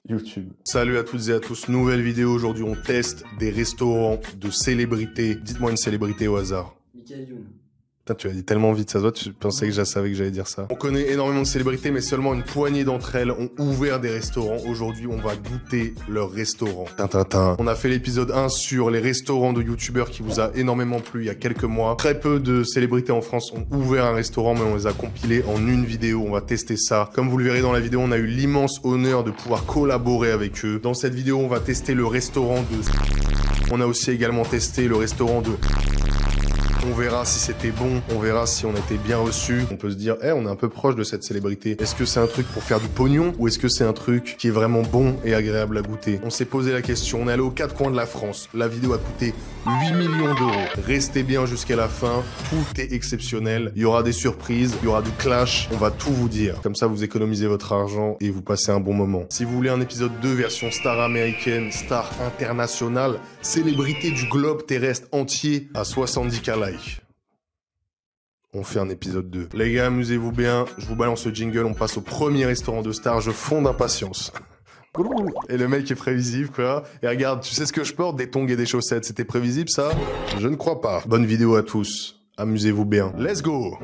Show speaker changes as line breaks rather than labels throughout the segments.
YouTube. Salut à toutes et à tous, nouvelle vidéo. Aujourd'hui, on teste des restaurants de célébrités. Dites-moi une célébrité au hasard.
Michael Youn.
Putain, tu as dit tellement vite, ça se voit, tu pensais que je savais que j'allais dire ça. On connaît énormément de célébrités, mais seulement une poignée d'entre elles ont ouvert des restaurants. Aujourd'hui, on va goûter leur restaurant. Tintintin. On a fait l'épisode 1 sur les restaurants de youtubeurs qui vous a énormément plu il y a quelques mois. Très peu de célébrités en France ont ouvert un restaurant, mais on les a compilés en une vidéo. On va tester ça. Comme vous le verrez dans la vidéo, on a eu l'immense honneur de pouvoir collaborer avec eux. Dans cette vidéo, on va tester le restaurant de... On a aussi également testé le restaurant de... On verra si c'était bon, on verra si on a été bien reçu. On peut se dire, on est un peu proche de cette célébrité. Est-ce que c'est un truc pour faire du pognon ou est-ce que c'est un truc qui est vraiment bon et agréable à goûter? On s'est posé la question, on est allé aux quatre coins de la France. La vidéo a coûté 8 millions d'euros. Restez bien jusqu'à la fin, tout est exceptionnel. Il y aura des surprises, il y aura du clash, on va tout vous dire. Comme ça, vous économisez votre argent et vous passez un bon moment. Si vous voulez un épisode 2 version star américaine, star internationale, célébrité du globe terrestre entier à 70K likes. On fait un épisode 2. Les gars, amusez-vous bien. Je vous balance le jingle. On passe au premier restaurant de star. Je fonds d'impatience. Et le mec est prévisible, quoi. Et regarde, tu sais ce que je porte? Des tongs et des chaussettes. C'était prévisible, ça? Je ne crois pas. Bonne vidéo à tous. Amusez-vous bien. Let's go!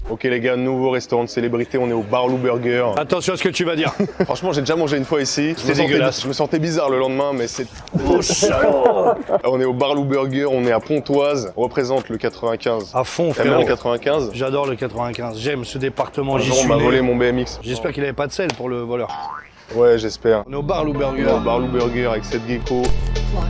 Ok les gars, nouveau restaurant de célébrité, on est au Barlou Burger.
Attention à ce que tu vas dire.
Franchement, j'ai déjà mangé une fois ici.
C'est dégueulasse.
Je me sentais bizarre le lendemain, mais c'est...
Oh salaud.
On est au Barlou Burger, on est à Pontoise. On représente le 95.
À fond,
T'aimes bien
frérot.
le 95?
J'adore le 95. J'aime ce département.
Un
J'y
jour,
suis
on m'a
né.
volé mon BMX.
J'espère qu'il avait pas de sel pour le voleur.
Ouais, j'espère.
On est au Barlou
On est
Burger.
au Barlou Burger avec cette gecko.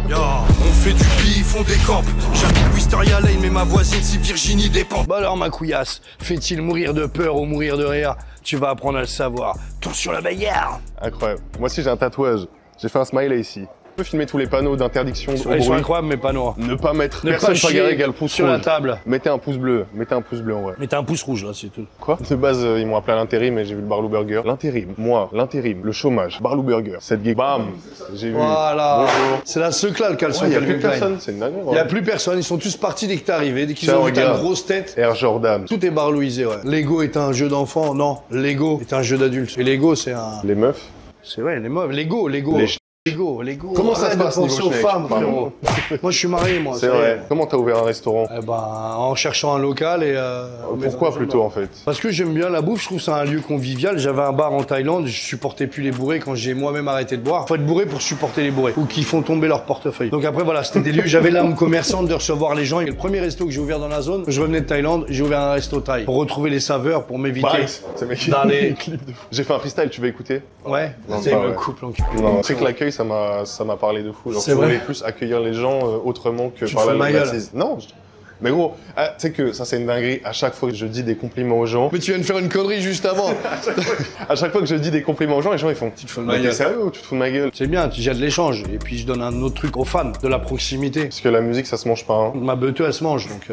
Yo, on fait du bif, on décampe. J'habite Wisteria Lane, mais ma voisine c'est Virginie Despentes.
Bah alors ma couillasse, fait-il mourir de peur ou mourir de rire? Tu vas apprendre à le savoir. Tour sur la bagarre.
Incroyable. Moi aussi, j'ai un tatouage. J'ai fait un smiley ici. On peut filmer tous les panneaux d'interdiction au
Ils sont
bruit.
incroyables mais pas noirs.
Ne pas mettre...
Ne
Personne
pas
pas
chier
garé égale pouce
sur la
rouge.
table.
Mettez un pouce bleu. Mettez un pouce bleu en vrai.
Mais t'as un pouce rouge là, c'est tout.
Quoi? De base, ils m'ont appelé à l'intérim et j'ai vu le Barlou Burger. L'intérim, moi, l'intérim, le chômage, Barlou Burger, cette gecko. Bam! J'ai vu.
Voilà.
Bonjour.
C'est la seule là le caleçon.
Il y a
Calvin
plus
Klein.
personne, c'est une dinguerie.
Il y a plus personne, ils sont tous partis dès que t'es arrivé, dès qu'ils
Tiens,
ont vu ta
regarde.
grosse tête.
Air Jordan.
Tout est barlouisé, ouais. Lego est un jeu d'enfant, non. Lego est un jeu d'adulte. Et Lego, c'est un...
Les meufs.
C'est vrai, les meufs. Lego.
Les
Lego.
Comment ça se
Arrête de
passe
penser
niveau
aux
schneck,
femmes,
pardon.
frérot. Moi, je suis marié, moi.
C'est
ça y est.
vrai. Comment t'as ouvert un restaurant?
Eh ben, en cherchant un local et...
Pourquoi plutôt en fait?
Parce que j'aime bien la bouffe, je trouve que c'est un lieu convivial. J'avais un bar en Thaïlande, je supportais plus les bourrés quand j'ai moi-même arrêté de boire. Faut être bourré pour supporter les bourrés ou qui font tomber leur portefeuille. Donc après voilà, c'était des lieux, j'avais l'âme commerçante de recevoir les gens. Et le premier resto que j'ai ouvert dans la zone, je revenais de Thaïlande, j'ai ouvert un resto thaï pour retrouver les saveurs, pour m'éviter
C'est mec
d'aller...
J'ai fait un freestyle, tu veux écouter?
Ouais,
Non,
c'est
pas
me
ouais.
couple en
Non, c'est que l'accueil, ça m'a parlé de fou. Genre,
C'est
je
vrai
voulais plus accueillir les gens autrement que
Tu
par
te
la
fous de ma gueule.
bêtise. Non, mais gros, tu sais que ça c'est une dinguerie. À chaque fois que je dis des compliments aux gens,
Mais tu viens de faire une connerie juste avant.
à chaque fois que je dis des compliments aux gens, les gens ils font.
Tu te fous de ma
Mais t'es
gueule.
sérieux ou tu te fous de ma gueule?
C'est bien, il y a de l'échange. Et puis je donne un autre truc aux fans, de la proximité.
Parce que la musique ça se mange pas. Hein.
Ma beuteuse, elle se mange, donc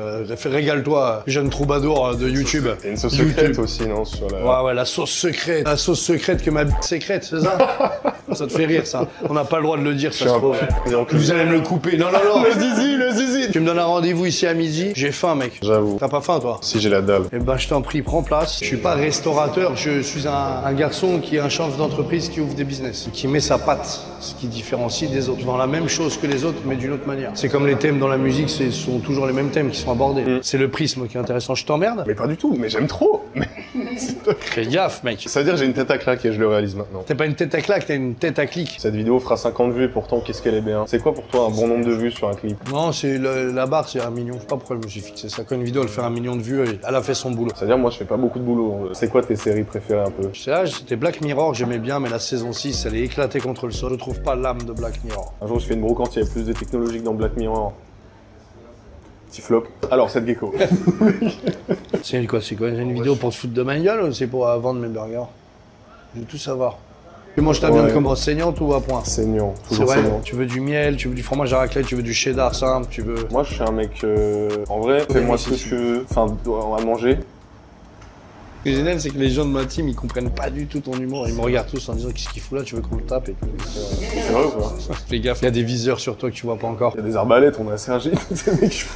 régale-toi, jeune troubadour de YouTube.
T'as une sauce
YouTube.
secrète aussi, non? Sur la...
Ouais, la sauce secrète. La sauce secrète que ma bite sécrète, c'est ça? Ça te fait rire, ça. On n'a pas le droit de le dire, ça se trouve. Vous allez me le couper. Non.
Le zizi!
Tu me donnes un rendez-vous ici à midi. J'ai faim, mec.
J'avoue.
T'as pas faim, toi?
Si j'ai la dalle.
Eh ben, je t'en prie, prends place. Je suis pas restaurateur, je suis un garçon qui est un chef d'entreprise qui ouvre des business, qui met sa patte, ce qui différencie des autres. Je vends la même chose que les autres, mais d'une autre manière. C'est comme les thèmes dans la musique, ce sont toujours les mêmes thèmes qui sont abordés. C'est le prisme qui est intéressant. Je t'emmerde?
Mais pas du tout, mais j'aime trop! Mais...
Fais gaffe, mec.
Ça veut dire que j'ai une tête à claque et je le réalise maintenant.
T'as pas une tête à claque, t'as une tête à clic.
Cette vidéo fera 50 vues et pourtant qu'est-ce qu'elle est bien. C'est quoi pour toi un bon nombre de vues sur un clip?
Non, c'est la barre, c'est 1 million. Je sais pas pourquoi je me suis fixé ça. Quand une vidéo, elle fait 1 million de vues, elle a fait son boulot.
C'est-à-dire moi je fais pas beaucoup de boulot. C'est quoi tes séries préférées un peu?
C'est là, c'était Black Mirror, j'aimais bien, mais la saison 6, elle est éclatée contre le sol. Je trouve pas l'âme de Black Mirror.
Un jour je fais une brocante, il y a plus de technologie que dans Black Mirror. Petit flop. Alors cette gecko.
C'est quoi? C'est une vidéo pour te foutre de ma gueule ou c'est pour vendre mes burgers? Je veux tout savoir. Tu manges ta viande comme brosse saignante ou à point?
Saignant,
C'est
toujours
vrai.
saignant.
Tu veux du miel, tu veux du fromage à raclette, tu veux du cheddar simple, tu veux...
Moi je suis un mec, en vrai, fais-moi ce que tu veux, enfin à manger.
que j'ai génial, c'est que les gens de ma team, ils comprennent pas du tout ton humour. Ils me regardent tous en disant qu'est-ce qu'il fout là, tu veux qu'on le tape et tout.
C'est vrai ou pas?
Fais gaffe, il y a des viseurs sur toi que tu vois pas encore.
Il y a des arbalètes, on a Sergi.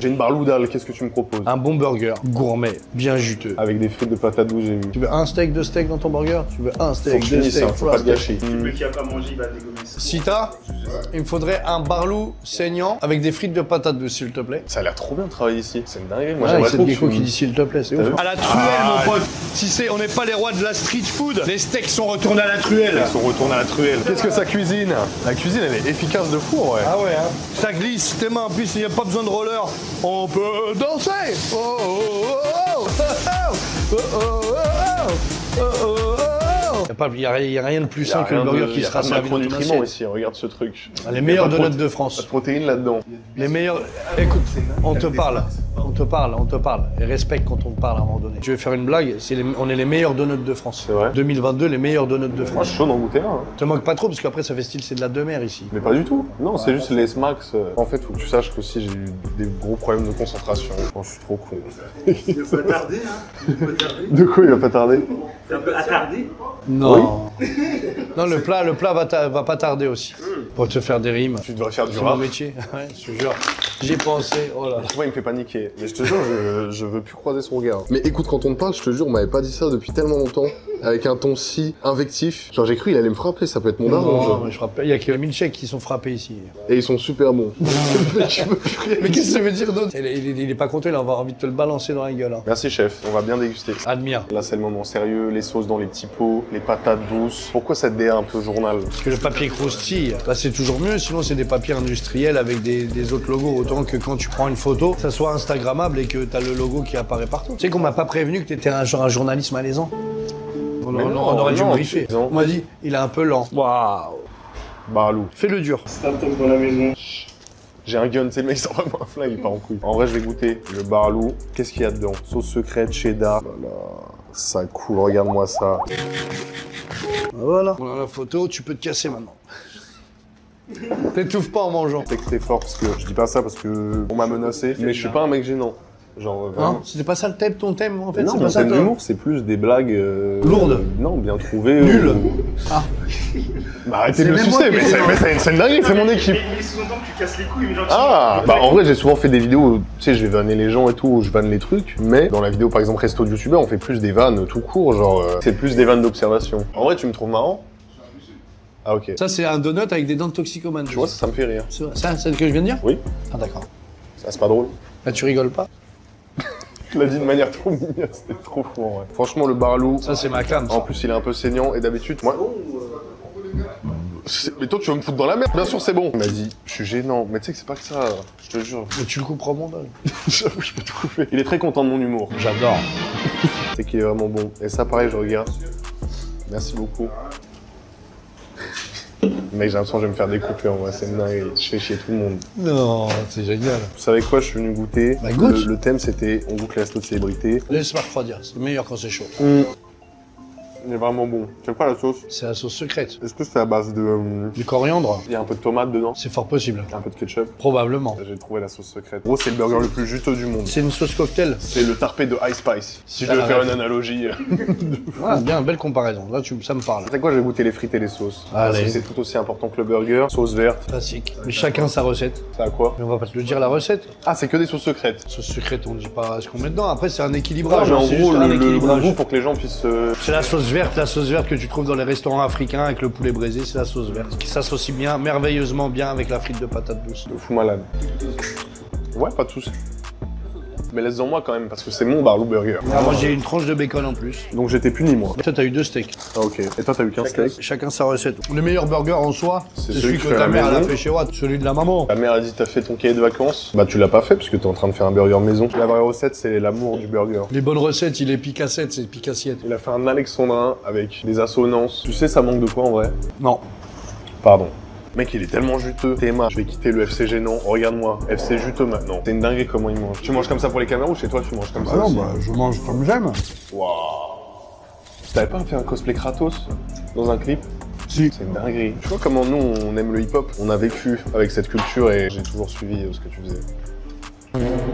J'ai une barre loudale, qu'est-ce que tu me proposes?
Un bon burger, gourmet, bien juteux.
Avec des frites de patates douces, j'ai vu.
Tu veux un steak, deux steaks dans ton burger? Tu veux un steak,
Faut que je
deux
finisse,
steaks,
hein, faut pas te gâcher.
Celui qui a pas mangé, il va dégommer ça.
Si t'as, il me faudrait un barlou saignant avec des frites de patates douces, s'il te plaît.
Ça a l'air trop bien de travailler ici. C'est une dinguerie. Moi,
Ouais,
j'aimerais
c'est
trop
le
que
gecko
tu...
qui dit s'il te plaît, c'est ouf.
vu
À la truelle, mon pote. Si c'est, on n'est pas les rois de la street food. Les steaks sont retournés à la truelle.
Ils sont retournés à la truelle. Qu'est-ce que ça cuisine? La cuisine, elle est efficace de fou, ouais.
Ah ouais, hein. Ça glisse, tes mains, en plus, il n'y a pas besoin de roller. On peut danser. Oh, oh, oh, oh, oh, oh, oh, oh, oh, oh. Il n'y a rien de plus sain que le burger qui sera servi dans une
macronutriments
assiette.
ici, regarde ce truc.
Les meilleurs
Il y a pas
donuts de France.
Pas de protéines là-dedans.
Les meilleurs. Écoute, on te parle. Et respecte quand on te parle à un moment donné. Je vais faire une blague, on est les meilleurs donuts de France.
C'est vrai.
2022, les meilleurs donuts de
Moi, je
France.
suis chaud d'en goûter un. Hein.
Te manque pas trop parce qu'après ça fait style c'est de la demeure ici.
Mais pas du tout. Non, c'est juste les smacks. En fait, faut que tu saches qu'aussi j'ai eu des gros problèmes de concentration. Quand je suis trop con.
Il va pas tarder, hein. Il va pas tarder.
De quoi il va pas tarder?
T'es un peu attardé.
Non. Non, le plat va pas tarder aussi. Pour te faire des rimes.
Tu devrais faire du
C'est mon
rap.
métier. Ouais, je te jure. J'ai pensé, oh là là.
Moi, il me fait paniquer. Mais je te jure, je veux plus croiser son regard. Mais écoute, quand on te parle, je te jure, on m'avait pas dit ça depuis tellement longtemps. Avec un ton si invectif. Genre, j'ai cru qu'il allait me frapper, ça peut être mon daron.
Non,
genre.
mais je rappelle, il y a que milkshakes qui sont frappés ici.
Et ils sont super bons.
Mais qu'est-ce que ça veut dire d'autre? Il est pas content, il va avoir envie de te le balancer dans la gueule. Hein.
Merci, chef. On va bien déguster.
Admire.
Là, c'est le moment sérieux. Les sauces dans les petits pots, les patates douces. Pourquoi cette DA un peu journal?
Parce que le papier croustille, bah c'est toujours mieux, sinon c'est des papiers industriels avec des autres logos. Autant que quand tu prends une photo, ça soit instagrammable et que t'as le logo qui apparaît partout. Tu sais qu'on m'a pas prévenu que t'étais un journaliste malaisant. On aurait dû me briefer.
non.
On m'a dit, il est un peu lent. Waouh.
Barlou.
Fais le dur.
Start-up dans la maison.
J'ai un gun, tu sais, le mec sort vraiment un flingue, il part en couille. En vrai, je vais goûter le barlou. Qu'est-ce qu'il y a dedans? Sauce secrète, cheddar. Voilà. Ça coule, regarde-moi ça.
Voilà. On a la photo, tu peux te casser maintenant. T'étouffes pas en mangeant.
C'est que t'es fort parce que je dis pas ça parce que on m'a menacé, mais je suis pas un mec gênant. Genre vraiment.
Non, c'était pas ça le thème, ton thème en fait.
Non,
c'est
mon
pas ça
thème
toi.
d'humour, c'est plus des blagues
Lourdes.
Non, bien trouvées.
Nulles. Ah.
Bah arrêtez de le
même moi
sucer,
qui
mais
ai
c'est une dinguerie, c'est mon équipe.
Il sous-entend que tu casses les couilles, mais genre.
Ah, bah en vrai j'ai souvent fait des vidéos où, tu sais, je vais vanner les gens et tout, où je vanne les trucs, mais dans la vidéo par exemple resto de youtubeur, on fait plus des vannes tout court, genre c'est plus des vannes d'observation. En vrai tu me trouves marrant? Ah ok.
Ça c'est un donut avec des dents de toxicomane.
Tu vois, ça me fait rire.
C'est vrai. Ça, c'est ce que je viens de dire?
Oui.
Ah d'accord.
Ça c'est pas drôle.
Là tu rigoles pas?
Tu l'as dit de manière trop mignonne, c'était trop fou en vrai. Franchement le barlou,
Ça c'est ma cam.
en plus il est un peu saignant et d'habitude moi... Mais toi tu vas me foutre dans la merde, bien sûr c'est bon. Il m'a dit, je suis gênant, mais tu sais que c'est pas que ça, je te jure.
Mais tu le couperas mon bol.
J'avoue, je peux tout couper. Il est très content de mon humour.
J'adore.
C'est qu'il est vraiment bon. Et ça pareil, je regarde. Merci beaucoup. Mec, j'ai l'impression que je vais me faire découper en vrai, c'est une dinguerie. Je fais chier tout le monde.
Non, c'est génial.
Vous savez quoi, je suis venu goûter.
Bah, goûte.
Le thème c'était on goûte les restos de célébrité.
Laisse-moi refroidir, c'est meilleur quand c'est chaud.
Il est vraiment bon. C'est quoi la sauce?
C'est la sauce secrète.
Est-ce que c'est à base de...
Du coriandre,
Il y a un peu de tomate dedans?
c'est fort possible.
Un peu de ketchup?
Probablement.
J'ai trouvé la sauce secrète. Gros, c'est le burger le plus juteux du monde.
C'est une sauce cocktail.
C'est le tarpé de Ice Spice. Si je
Ça
devais faire
rêve.
une analogie.
Ah, bien, belle comparaison. Là, ça me parle.
C'est quoi, je vais goûter les frites et les sauces. Parce
Allez.
que c'est tout aussi important que le burger. Sauce verte.
Classique. Mais chacun sa recette.
Ça a quoi?
Mais on va pas te le dire la recette.
Ah, c'est que des sauces secrètes.
Sauce secrète, on dit pas ce qu'on met dedans. Après, c'est un
Ah,
équilibrage.
mais en
c'est
gros,
juste un
le
équilibrage.
goût pour que les gens puissent...
C'est la sauce verte que tu trouves dans les restaurants africains avec le poulet braisé, c'est la sauce verte. Qui s'associe bien, merveilleusement bien avec la frite de patate douce.
de fou malade. Ouais, pas de soucis. Mais laisse-en moi quand même, parce que c'est mon barlou burger.
Ah, moi, j'ai une tranche de bacon en plus.
Donc j'étais puni, moi.
Toi, t'as eu 2 steaks.
Ah, ok. Et toi, t'as eu qu'un steak?
Chacun sa recette. Le meilleur burger en soi, c'est celui que
fait à
ta
la
mère elle a
maison.
fait chez Watt. Celui de la maman.
Ta mère a dit t'as fait ton cahier de vacances. Bah tu l'as pas fait parce que t'es en train de faire un burger maison. La vraie recette c'est l'amour du burger.
Les bonnes recettes, il est picassette, c'est picassiette.
Il a fait un alexandrin avec des assonances. Tu sais ça manque de quoi en vrai?
Non.
Pardon. Mec il est tellement juteux. Théma, je vais quitter le FC gênant. Regarde-moi, FC juteux maintenant. C'est une dinguerie comment il mange. Tu manges comme ça pour les caméras ou chez toi tu manges comme ça aussi?
je mange comme j'aime.
Waouh. T'avais pas fait un cosplay Kratos dans un clip?
Si.
C'est une dinguerie. Tu vois comment nous on aime le hip-hop? On a vécu avec cette culture et j'ai toujours suivi ce que tu faisais.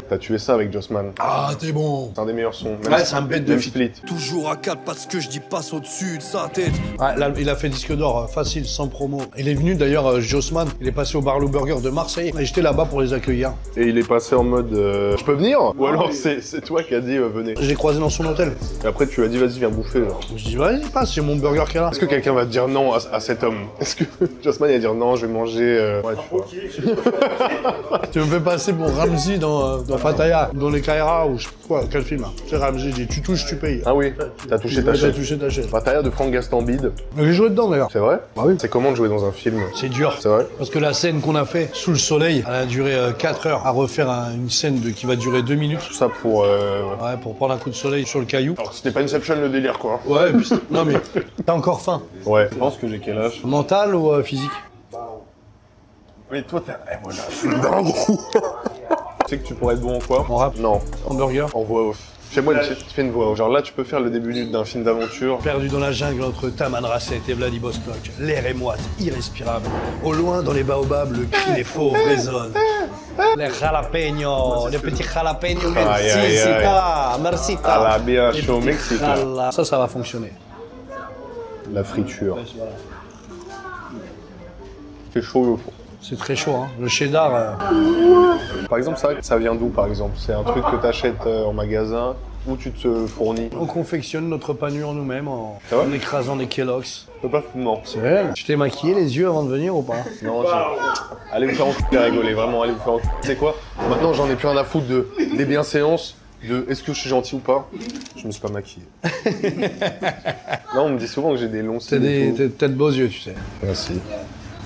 T'as tué ça avec Jossman.
Ah, t'es bon.
C'est un des meilleurs sons.
Ouais, c'est un bête de
Split.
Toujours à 4 parce que je dis passe au-dessus de sa tête.
Ouais, là, il a fait disque d'or, facile, sans promo. Il est venu d'ailleurs, Jossman, il est passé au Barlow Burger de Marseille. Et j'étais là-bas pour les accueillir.
Et il est passé en mode je peux venir? Ou alors c'est toi qui as dit venez.
Je l'ai croisé dans son hôtel.
Et après tu lui as dit vas-y viens bouffer genre.
Je dis vas-y, passe, c'est mon burger qui est là.
Est-ce que quelqu'un va dire non à cet homme? Est-ce que Jossman il va dire non je vais manger ouais, tu vois.
Tu me fais passer pour Ramsey dans Pattaya, dans les Kaira ou je sais pas quoi, quel film là? C'est Ramsey, il dit tu touches, tu payes.
Ah oui, t'as touché ta
T'as
chaîne.
touché ta chaîne.
Pattaya de Franck Gastambide.
J'ai joué dedans d'ailleurs.
C'est vrai?
Bah oui.
C'est comment de jouer dans un film?
C'est dur.
C'est vrai?
Parce que la scène qu'on a fait sous le soleil, elle a duré 4 heures à refaire une scène qui va durer 2 minutes.
Tout ça pour...
Ouais, pour prendre un coup de soleil sur le caillou.
Alors c'était pas Inception le délire quoi.
Ouais, et puis non mais t'as encore faim.
Ouais. Je pense que j'ai quel âge?
Mental ou physique?
Mais toi t'as... Eh voilà, je suis dingue. Tu sais que tu pourrais être bon en quoi?
En rap?
Non,
En burger?
en voix off. Fais-moi une petite, fais une voix off. Genre là tu peux faire le début d'un film d'aventure.
Perdu dans la jungle entre Tamanrasset et Vladivostok, l'air est moite, irrespirable. Au loin, dans les baobabs, le cri des fauves résonne. Les jalapeños, les petits jalapeños,
Aïe,
merci,
aïe, aïe.
ta, merci, ta.
À la bien chaud au Mexique.
Voilà. Ça va fonctionner.
La friture. Fait chaud.
C'est très chaud, hein. Le cheddar,
Par exemple, ça vient d'où par exemple? C'est un truc que t'achètes en magasin ou tu te fournis?
on confectionne notre panure nous-mêmes en
C'est vrai
écrasant des Kellogg's.
Pas non.
C'est réel. Tu t'es maquillé les yeux avant de venir ou pas?
Non, allez vous faire enculer, rigoler, vraiment, allez vous faire enculer. Tu sais quoi? Maintenant, j'en ai plus rien à foutre des bienséances, de est-ce que je suis gentil ou pas? Je me suis pas maquillé. Là, on me dit souvent que j'ai des longs
T'as
cils et tout.
t'as de beaux yeux, tu sais.
Merci.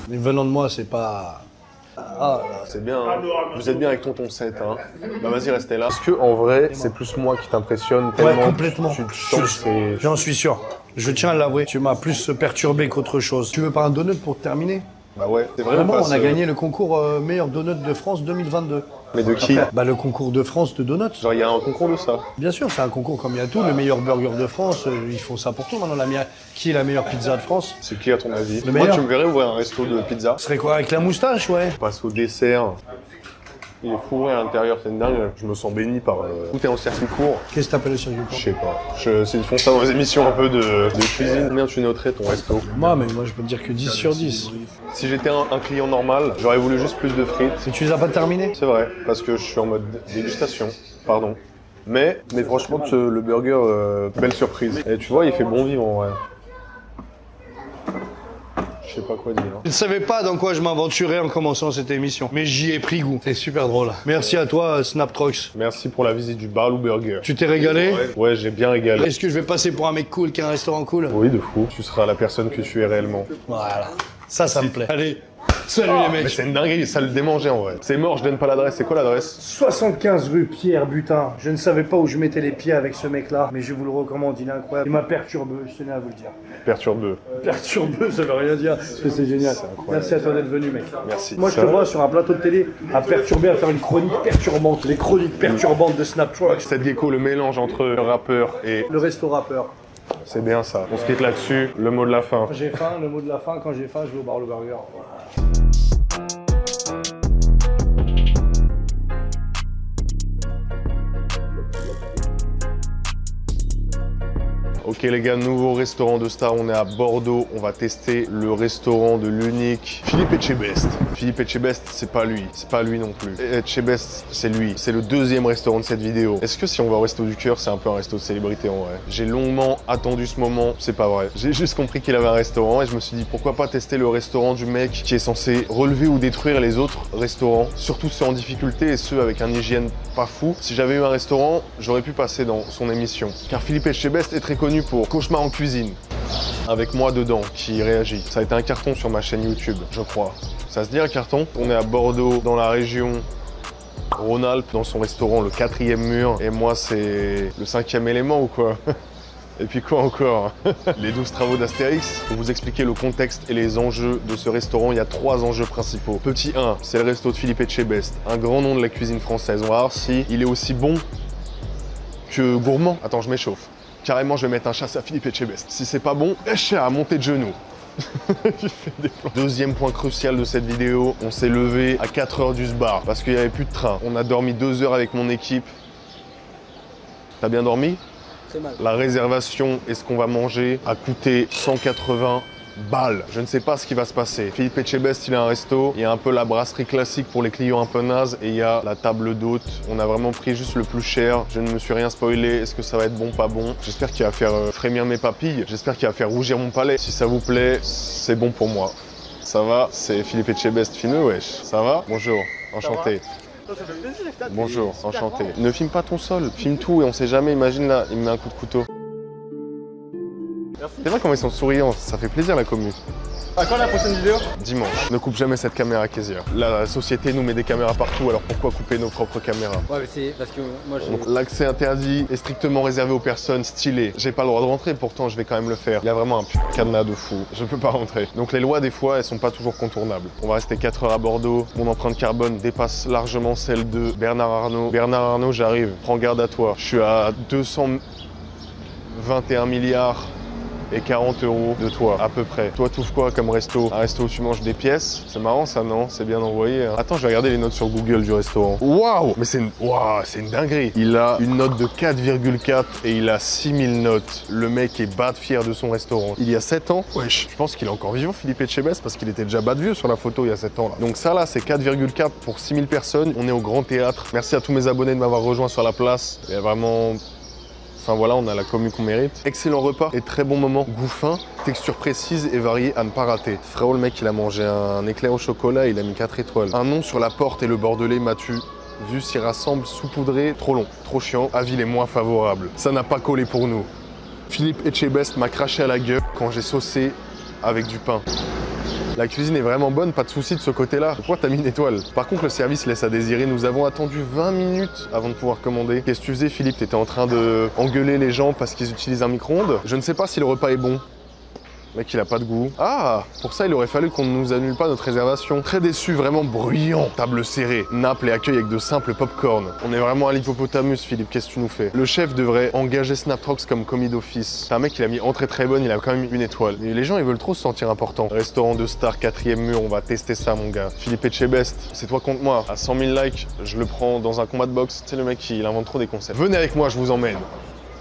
Mais venant de moi, c'est pas... Ah, là.
C'est bien, hein. Vous êtes bien avec tonton 7, hein. Bah vas-y, restez là. Est-ce que en vrai, c'est plus moi qui t'impressionne tellement
Ouais, complètement.
Tu sens que c'est...
J'en suis sûr. Je tiens à l'avouer. Tu m'as plus perturbé qu'autre chose. Tu veux pas un donut pour terminer?
Bah ouais, c'est vraiment
Vraiment,
pas
on a gagné le concours meilleur donut de France 2022.
Mais de qui?
Bah le concours de France de donuts.
Genre, il y a un concours de ça.
Bien sûr, c'est un concours comme il y a tout. Le meilleur burger de France, ils font ça pour tout maintenant. Qui est la meilleure pizza de France?
C'est qui à ton avis?
Le
Moi,
meilleur.
tu me verrais ouvrir un resto de pizza.
Ce serait quoi? Avec la moustache, ouais.
On passe au dessert. Il est fourré à l'intérieur, c'est une dingue. Je me sens béni par... Tout est en circuit court.
Qu'est-ce que t'appelles le circuit
Je
court?
sais pas. Ils font ça dans les émissions un peu de cuisine. Combien tu noterais ton resto?
Moi, je peux te dire que 10 sur 10.
Si j'étais un client normal, j'aurais voulu juste plus de frites.
Mais tu les as pas terminés?
C'est vrai, parce que je suis en mode dégustation. Pardon. Mais franchement, le burger, belle surprise. Et tu vois, il fait bon vivre en vrai. Je sais pas quoi dire.
Je ne savais pas dans quoi je m'aventurais en commençant cette émission, mais j'y ai pris goût. C'est super drôle. Merci à toi, Snaptrox.
Merci pour la visite du Barlow Burger.
Tu t'es régalé?
Ouais, j'ai bien régalé.
Est-ce que je vais passer pour un mec cool qui a un restaurant cool?
Oui, de fou. Tu seras la personne que tu es réellement.
Voilà. Ça me plaît. Allez, salut les
Mais
mecs.
c'est une dinguerie, ça le démangeait en vrai. C'est mort, je donne pas l'adresse. C'est quoi l'adresse?
75 rue Pierre Butin. Je ne savais pas où je mettais les pieds avec ce mec-là, mais je vous le recommande, il est incroyable. Il m'a perturbé, je tenais à vous le dire.
Perturbeux.
Perturbeux, ça veut rien dire, parce que c'est génial. Merci à toi d'être venu, mec.
Merci.
Moi, je te vois sur un plateau de télé à perturber, à faire une chronique perturbante. Les chroniques perturbantes de Snaptrox.
Cette gecko, le mélange entre rappeur et...
Le resto rappeur.
C'est bien ça. On se quitte là-dessus. Le mot de la fin.
Quand j'ai faim, le mot de la fin, quand j'ai faim, je vais au Barlow Burger.
Ok les gars, nouveau restaurant de star, on est à Bordeaux, on va tester le restaurant de l'unique Philippe Etchebest. Philippe Etchebest, c'est pas lui non plus. Etchebest, c'est lui, c'est le deuxième restaurant de cette vidéo. Est-ce que si on va au resto du cœur, c'est un peu un resto de célébrité en vrai? J'ai longuement attendu ce moment, c'est pas vrai. J'ai juste compris qu'il avait un restaurant et je me suis dit pourquoi pas tester le restaurant du mec qui est censé relever ou détruire les autres restaurants, surtout ceux en difficulté et ceux avec un hygiène pas fou. Si j'avais eu un restaurant, j'aurais pu passer dans son émission. Car Philippe Etchebest est très connu pour Cauchemar en cuisine, avec moi dedans, qui réagit. Ça a été un carton sur ma chaîne YouTube, je crois. Ça se dit un carton? On est à Bordeaux, dans la région Rhône-Alpes, dans son restaurant, le 4e mur. Et moi, c'est le 5e élément ou quoi? Et puis quoi encore? Les 12 travaux d'Astérix. Pour vous expliquer le contexte et les enjeux de ce restaurant, il y a 3 enjeux principaux. Petit 1, c'est le resto de Philippe Etchebest, un grand nom de la cuisine française. On va voir si il est aussi bon que gourmand. Attends, je m'échauffe. Carrément, je vais mettre un chasse à Philippe Etchebest. Si c'est pas bon, à monter de genoux. Il fait des plans. Deuxième point crucial de cette vidéo, on s'est levé à 4 h du sbar parce qu'il n'y avait plus de train. On a dormi 2 heures avec mon équipe. T'as bien dormi?
Très mal.
La réservation et ce qu'on va manger a coûté 180 balles. Je ne sais pas ce qui va se passer. Philippe Etchebest, il a un resto. Il y a un peu la brasserie classique pour les clients un peu nazes et il y a la table d'hôte. On a vraiment pris juste le plus cher. Je ne me suis rien spoilé. Est-ce que ça va être bon, pas bon? J'espère qu'il va faire frémir mes papilles. J'espère qu'il va faire rougir mon palais. Si ça vous plaît, c'est bon pour moi. Ça va? C'est Philippe Etchebest, filmeux, wesh. Ça va? Bonjour, enchanté. Bonjour, enchanté. Ne filme pas ton sol, filme tout et on sait jamais, imagine là, il me met un coup de couteau. C'est vrai comment ils sont souriants, ça fait plaisir la commu.
À quand la prochaine vidéo?
Dimanche. Ne coupe jamais cette caméra, Kezia. La société nous met des caméras partout, alors pourquoi couper nos propres caméras?
Ouais, mais c'est parce que moi je.
Donc l'accès interdit est strictement réservé aux personnes stylées. J'ai pas le droit de rentrer, pourtant je vais quand même le faire. Il y a vraiment un cadenas de fou. Je peux pas rentrer. Donc les lois des fois, elles sont pas toujours contournables. On va rester 4 heures à Bordeaux. Mon empreinte carbone dépasse largement celle de Bernard Arnault. Bernard Arnault, j'arrive. Prends garde à toi. Je suis à 221 milliards et 40 € de toi, à peu près. Toi, t'ouvres quoi comme resto? Un resto où tu manges des pièces? C'est marrant ça, non? C'est bien envoyé. Hein. Attends, je vais regarder les notes sur Google du restaurant. Waouh! Mais c'est une dinguerie. Il a une note de 4,4 et il a 6000 notes. Le mec est bad fier de son restaurant. Il y a 7 ans, wesh, je pense qu'il est encore vivant, Philippe Etchebest, parce qu'il était déjà bad vieux sur la photo il y a 7 ans. Là. Donc ça là, c'est 4,4 pour 6000 personnes. On est au Grand Théâtre. Merci à tous mes abonnés de m'avoir rejoint sur la place. Il y a vraiment... Enfin voilà, on a la commu qu'on mérite. Excellent repas et très bon moment. Goût fin, texture précise et variée à ne pas rater. Frérot, le mec, il a mangé un éclair au chocolat, il a mis 4 étoiles. Un nom sur la porte et le bordelais m'as-tu vu s'y rassemble saupoudré, trop long, trop chiant. Avis les moins favorables. Ça n'a pas collé pour nous. Philippe Etchebest m'a craché à la gueule quand j'ai saucé avec du pain. La cuisine est vraiment bonne, pas de souci de ce côté-là. Pourquoi t'as mis une étoile? Par contre, le service laisse à désirer. Nous avons attendu 20 minutes avant de pouvoir commander. Qu'est-ce que tu faisais, Philippe? T'étais en train de engueuler les gens parce qu'ils utilisent un micro-ondes? Je ne sais pas si le repas est bon. Mec, il a pas de goût. Ah, pour ça, il aurait fallu qu'on ne nous annule pas notre réservation. Très déçu, vraiment bruyant. Table serrée, Naples et accueil avec de simples pop-corn. On est vraiment à l'hippopotamus, Philippe, qu'est-ce que tu nous fais? Le chef devrait engager Snaptrox comme commis d'office. C'est un mec, il a mis entrée très bonne, il a quand même une étoile. Et les gens, ils veulent trop se sentir importants. Restaurant de star, 4e mur, on va tester ça, mon gars. Philippe Etchebest, c'est toi contre moi. À 100 000 likes, je le prends dans un combat de boxe. Tu sais, le mec, il invente trop des concepts. Venez avec moi, je vous emmène.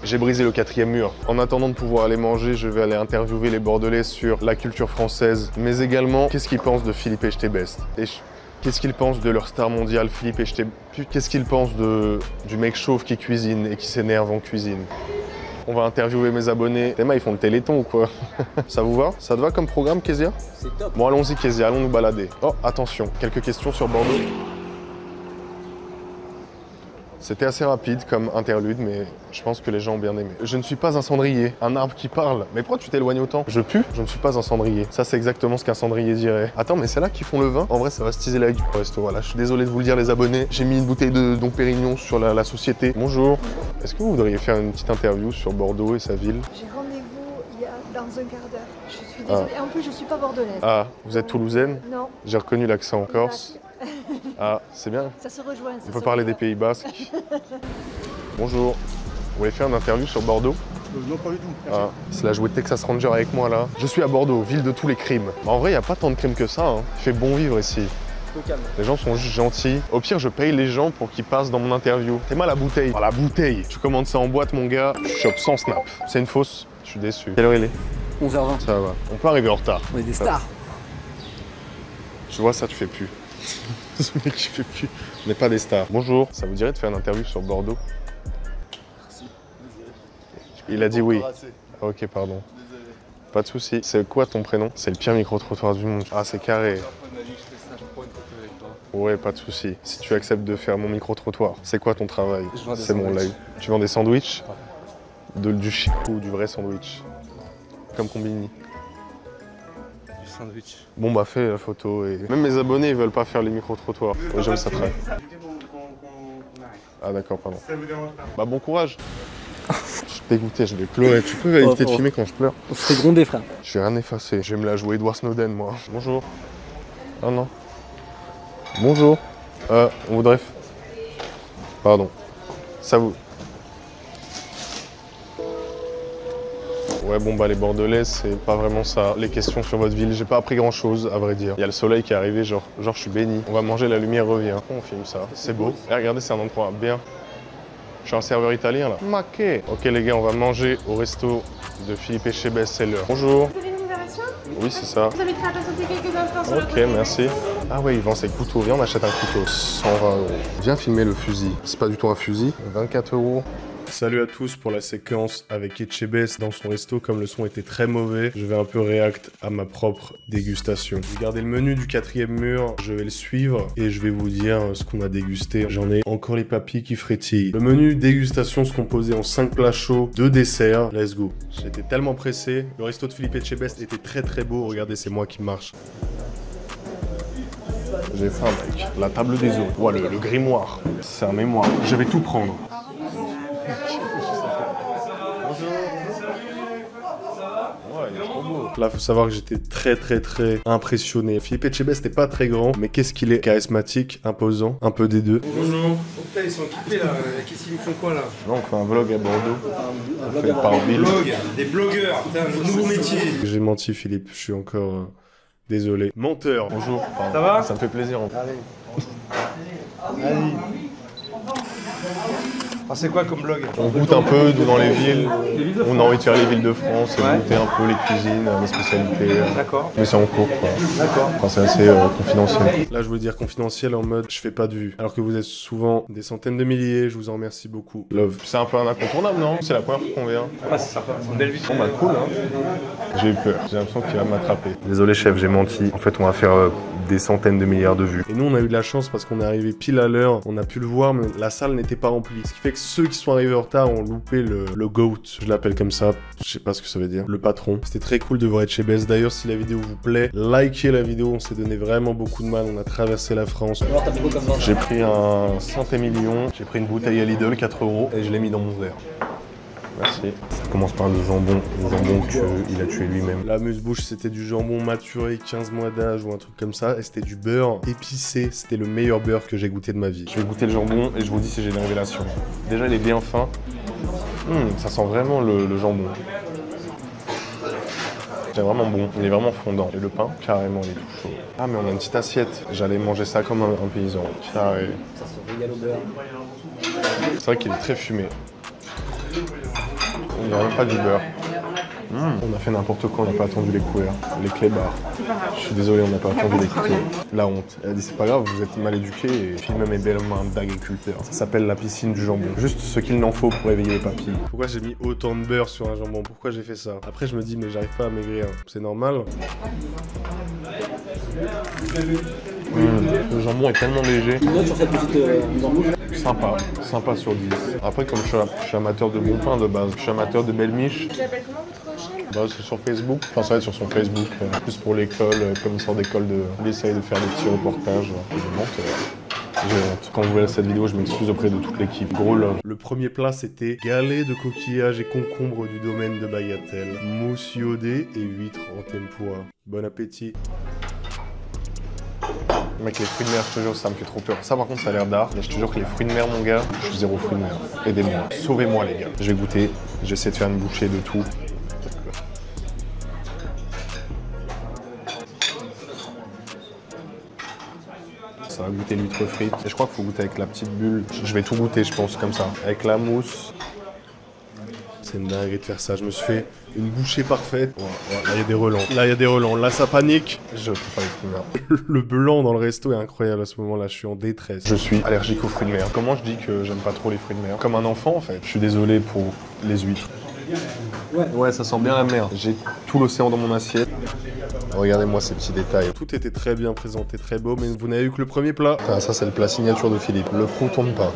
J'ai brisé le 4e mur. En attendant de pouvoir aller manger, je vais aller interviewer les Bordelais sur la culture française, mais également qu'est-ce qu'ils pensent de Philippe Etchebest. Qu'est-ce qu'ils pensent de leur star mondiale, Philippe Etchebest. Qu'est-ce qu'ils pensent du mec chauve qui cuisine et qui s'énerve en cuisine. On va interviewer mes abonnés. Théma, ils font le téléthon ou quoi? Ça vous va? Ça te va comme programme, Kezia?
C'est top.
Bon, allons-y, Kezia, allons nous balader. Oh, attention, quelques questions sur Bordeaux. C'était assez rapide comme interlude, mais je pense que les gens ont bien aimé. Je ne suis pas un cendrier, un arbre qui parle. Mais pourquoi tu t'éloignes autant? Je pue? Je ne suis pas un cendrier. Ça, c'est exactement ce qu'un cendrier dirait. Attends, mais c'est là qu'ils font le vin? En vrai, ça va se teaser la gueule au resto. Voilà, je suis désolé de vous le dire, les abonnés. J'ai mis une bouteille de Dom Pérignon sur la société. Bonjour. Est-ce que vous voudriez faire une petite interview sur Bordeaux et sa ville?
J'ai rendez-vous dans un quart d'heure. Je suis désolée. En plus, je suis pas bordelaise.
Ah, vous êtes toulousaine?
Non.
J'ai reconnu l'accent en corse. Ah, c'est bien.
Ça se rejoint.
On peut parler des Pays Basques. Bonjour. Vous voulez faire une interview sur Bordeaux?
Non, pas du tout.
Ah, c'est la jouée de Texas Ranger avec moi là. Je suis à Bordeaux, ville de tous les crimes. En vrai, il n'y a pas tant de crimes que ça. Hein. Il fait bon vivre ici. Les gens sont juste gentils. Au pire, je paye les gens pour qu'ils passent dans mon interview. T'es mal la bouteille. Oh, la bouteille. Tu commandes ça en boîte, mon gars. Je chope sans snap. C'est une fausse. Je suis déçu. Quelle heure il est?
11h20.
Ça va. On peut arriver en retard.
On est des stars.
Tu vois, ça, tu fais plus. Ce mec, il fait plus. On n'est pas des stars. Bonjour. Ça vous dirait de faire une interview sur Bordeaux?
Merci.
Il a dit oui. Ok, pardon.
Désolé.
Pas de souci. C'est quoi ton prénom? C'est le pire micro-trottoir du monde. Ah, c'est carré. Ouais, pas de souci. Si tu acceptes de faire mon micro-trottoir, c'est quoi ton travail? C'est mon live. Tu vends des sandwichs? Du shit ou du vrai sandwich? Comme Combini.
Du sandwich.
Bon bah fais la photo et... Même mes abonnés ils veulent pas faire les micro-trottoirs. Ouais, j'aime ça très. Ah d'accord, pardon.
Ça vous dérange pas?
Bah bon courage. Je suis dégoûté, je vais pleurer. Tu peux éviter de filmer quand je pleure?
On se fait gronder, frère.
Je vais rien effacer. Je vais me la jouer Edward Snowden moi. Bonjour. Ah non. Bonjour. On voudrait... Pardon. Ça vous... Ouais, bon, bah, les Bordelais, c'est pas vraiment ça. Les questions sur votre ville, j'ai pas appris grand chose, à vrai dire. Il y a le soleil qui est arrivé, genre je suis béni. On va manger, la lumière revient. On filme ça. C'est beau. Et regardez, c'est un endroit bien. Je suis un serveur italien là. Maquet. Ok, les gars, on va manger au resto de Philippe Etchebest, c'est l'heure. Bonjour.
Vous avez une réservation?
Oui, c'est ça.
Vous avez à patienter quelques instants sur le
Ok, merci. Ah ouais, il vend ses couteaux. Viens, on achète un couteau. 120 €. Viens filmer le fusil. C'est pas du tout un fusil. 24 €. Salut à tous pour la séquence avec Etchebest dans son resto. Comme le son était très mauvais, je vais un peu react à ma propre dégustation. Regardez le menu du 4e mur, je vais le suivre et je vais vous dire ce qu'on a dégusté. J'en ai encore les papilles qui frétillent. Le menu dégustation se composait en 5 plats chauds, 2 desserts. Let's go. J'étais tellement pressé. Le resto de Philippe Etchebest était très très beau. Regardez, c'est moi qui marche. J'ai faim, mec. La table des eaux. Ouais, le grimoire. C'est un mémoire. Je vais tout prendre. Là, faut savoir que j'étais très impressionné. Philippe Etchebest n'était pas très grand, mais qu'est-ce qu'il est charismatique, imposant, un peu des deux.
Bonjour. Oh putain, ils sont équipés là. Qu'est-ce qu'ils me font quoi là?
Là, on fait un vlog à Bordeaux. On fait par Bill.
Des blogueurs, putain, nouveau métier.
J'ai menti, Philippe, je suis encore désolé. Menteur. Bonjour.
Ça va?
Ça me fait plaisir.
Allez. Ah, c'est quoi comme blog?
On goûte un peu dans les villes. On a envie de faire les villes de France et goûter un peu les cuisines, les spécialités.
D'accord.
Mais c'est en cours, quoi.
D'accord.
Enfin, c'est assez confidentiel. Là, je veux dire confidentiel en mode je fais pas de vues. Alors que vous êtes souvent des centaines de milliers, je vous en remercie beaucoup. Love. C'est un peu un incontournable, non? C'est la première fois qu'on vient.
Ah, c'est sympa, c'est une belle vie.
Bon, bah, cool, hein. J'ai eu peur. J'ai l'impression qu'il va m'attraper. Désolé, chef, j'ai menti. En fait, on va faire des centaines de milliards de vues. Et nous, on a eu de la chance parce qu'on est arrivé pile à l'heure. On a pu le voir, mais la salle n'était pas remplie. Ce qui fait que ceux qui sont arrivés en retard ont loupé le GOAT. Je l'appelle comme ça. Je sais pas ce que ça veut dire. Le patron. C'était très cool de voir Etchebest. D'ailleurs, si la vidéo vous plaît, likez la vidéo. On s'est donné vraiment beaucoup de mal. On a traversé la France. J'ai pris un Saint-Émilion. J'ai pris une bouteille à Lidl, 4 € et je l'ai mis dans mon verre. Merci. Ça commence par le jambon qu'il a tué lui-même. La muse-bouche, c'était du jambon maturé, 15 mois d'âge ou un truc comme ça. Et c'était du beurre épicé. C'était le meilleur beurre que j'ai goûté de ma vie. Je vais goûter le jambon et je vous dis si j'ai une révélation. Déjà, il est bien fin. Ça sent vraiment le jambon. C'est vraiment bon. Il est vraiment fondant. Et le pain, carrément, il est tout chaud. Ah, mais on a une petite assiette. J'allais manger ça comme un paysan. Carré.
Ça se régale au beurre.
C'est vrai qu'il est très fumé. Il n'y a même pas du beurre. On a fait n'importe quoi, on n'a pas attendu les couverts, les clébards. Je suis désolé, on n'a pas attendu les couteaux. La honte. Elle a dit c'est pas grave, vous êtes mal éduqués et filme mes belles mains d'agriculteur. Ça s'appelle la piscine du jambon. Juste ce qu'il en faut pour éveiller les papilles. Pourquoi j'ai mis autant de beurre sur un jambon? Pourquoi j'ai fait ça? Après je me dis mais j'arrive pas à maigrir. C'est normal. Le jambon est tellement léger.
Une note sur cette petite mise en bouche.
Sympa sur 10. Après comme je suis amateur de bon pain de base, je suis amateur de belles miches.
Tu l'appelles comment votre chaîne?
Bah, c'est sur Facebook. Enfin, ça va être sur son Facebook. Plus pour l'école, comme il sort d'école, il essaye de faire des petits reportages. J'ai honte. Quand vous voyez cette vidéo, je m'excuse auprès de toute l'équipe. Gros love. Le premier plat, c'était galets de coquillages et concombres du domaine de Bagatelle. Mousse iodée et huîtres en tempura. Bon appétit. Mec, les fruits de mer, je te jure, ça me fait trop peur. Ça, par contre, ça a l'air d'art. Mais je te jure que les fruits de mer, mon gars, je suis zéro fruits de mer. Aidez-moi. Sauvez-moi, les gars. Je vais goûter. J'essaie de faire une bouchée de tout. Ça va goûter l'huître frite. Et je crois qu'il faut goûter avec la petite bulle. Je vais tout goûter, je pense, comme ça. Avec la mousse. C'est une dinguerie de faire ça. Je me suis fait une bouchée parfaite. Ouais, là, il y a des relents. Là, ça panique. Je peux pas les fruits de mer. Le blanc dans le resto est incroyable à ce moment-là. Je suis en détresse. Je suis allergique aux fruits de mer. Comment je dis que j'aime pas trop les fruits de mer? Comme un enfant, en fait. Je suis désolé pour les huîtres. Ouais, ça sent bien la mer. J'ai tout l'océan dans mon assiette. Regardez-moi ces petits détails. Tout était très bien présenté, très beau, mais vous n'avez eu que le premier plat. Enfin, ça, c'est le plat signature de Philippe. Le crouton de pain.